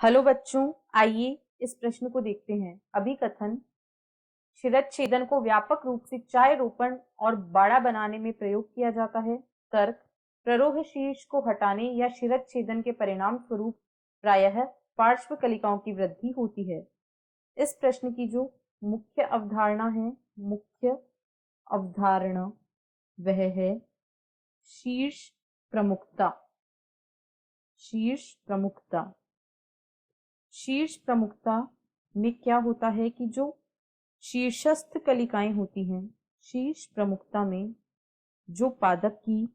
Hello बच्चों, आइए इस प्रश्न को देखते हैं। अभिकथन शिरच्छेदन को व्यापक रूप से चाय रोपण और बाड़ा बनाने में प्रयोग किया जाता है। तर्क प्ररोह शीर्ष को हटाने या शिरच्छेदन के परिणाम स्वरूप प्रायः पार्श्व कलिकाओं की वृद्धि होती है। इस प्रश्न की जो मुख्य अवधारणा वह है शीर्ष प्रमुखता। शीर्ष प्रमुखता में क्या होता है कि जो शीर्षस्थ कलिकाएं होती हैं, शीर्ष प्रमुखता में जो पादप की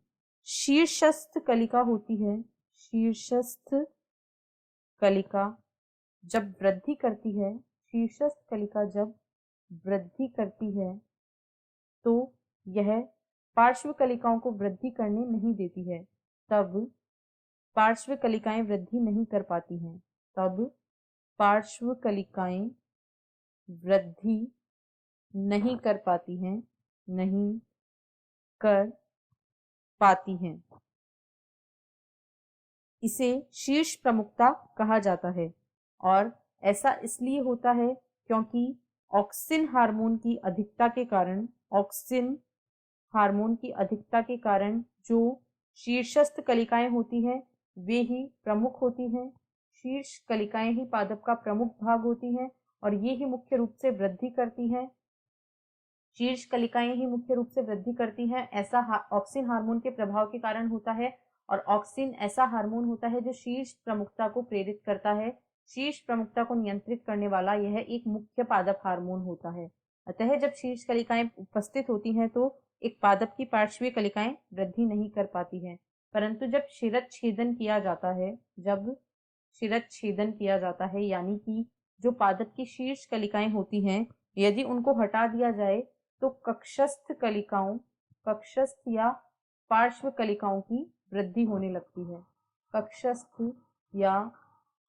शीर्षस्थ कलिका होती है, शीर्षस्थ कलिका जब वृद्धि करती है, शीर्षस्थ कलिका जब वृद्धि करती है तो यह पार्श्व कलिकाओं को वृद्धि करने नहीं देती है। तब पार्श्व कलिकाएं वृद्धि नहीं कर पाती हैं। पार्श्व कलिकाएं वृद्धि नहीं कर पाती हैं। इसे शीर्ष प्रमुखता कहा जाता है और ऐसा इसलिए होता है क्योंकि ऑक्सिन हार्मोन की अधिकता के कारण जो शीर्षस्थ कलिकाएं होती हैं वे ही प्रमुख होती हैं। शीर्ष कलिकाएं ही पादप का प्रमुख भाग होती हैं और ये ही मुख्य रूप से वृद्धि करती हैं। शीर्ष कलिकाएं ही मुख्य रूप से वृद्धि करती हैं। ऐसा ऑक्सिन हार्मोन के प्रभाव के कारण होता है और ऑक्सिन ऐसा हार्मोन होता है जो शीर्ष प्रमुखता को प्रेरित करता है। शीर्ष प्रमुखता को नियंत्रित करने वाला यह एक मुख्य पादप हार्मोन होता है। अतः जब शीर्ष कलिकाएं उपस्थित होती हैं तो एक पादप की पार्श्वीय कलिकाएं वृद्धि नहीं कर पाती हैं, परंतु जब शिरच्छेदन किया जाता है यानी कि जो पादप की शीर्ष कलिकाएं होती हैं, यदि उनको हटा दिया जाए तो कक्षस्थ या पार्श्व कलिकाओं की वृद्धि होने लगती है। कक्षस्थ या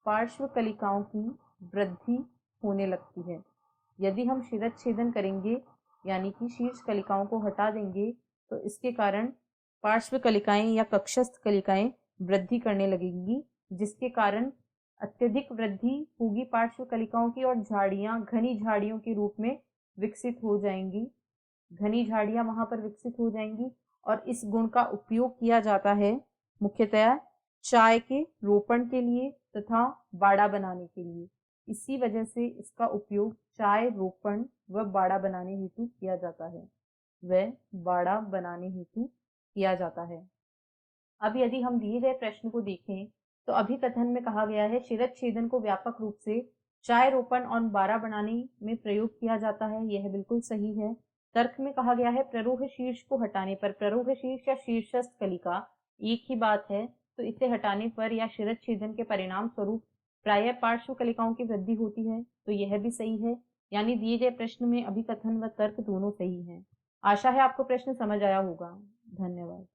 पार्श्व कलिकाओं की वृद्धि होने लगती है। यदि हम शिरच्छेदन करेंगे यानी कि शीर्ष कलिकाओं को हटा देंगे तो इसके कारण पार्श्व कलिकाएं या कक्षस्थ कलिकाएं वृद्धि करने लगेंगी, जिसके कारण अत्यधिक वृद्धि होगी पार्श्व कलिकाओं की और झाड़ियां घनी झाड़ियों के रूप में विकसित हो जाएंगी। घनी झाड़ियां वहां पर विकसित हो जाएंगी और इस गुण का उपयोग किया जाता है मुख्यतया चाय के रोपण के लिए तथा बाड़ा बनाने के लिए। इसी वजह से इसका उपयोग चाय रोपण व बाड़ा बनाने हेतु किया जाता है। अब यदि हम दिए गए प्रश्न को देखें तो अभिकथन में कहा गया है शिरच्छेदन को व्यापक रूप से चाय रोपण और बाड़ा बनाने में प्रयोग किया जाता है। यह बिल्कुल सही है। तर्क में कहा गया है प्ररोह शीर्ष को हटाने पर, प्ररोह शीर्ष या शीर्षस्थ कलिका एक ही बात है, तो इसे हटाने पर या शिरच्छेदन के परिणाम स्वरूप प्रायः पार्श्व कलिकाओं की वृद्धि होती है, तो यह भी सही है। यानी दिए गए प्रश्न में अभिकथन व तर्क दोनों सही हैं। आशा है आपको प्रश्न समझ आया होगा। धन्यवाद।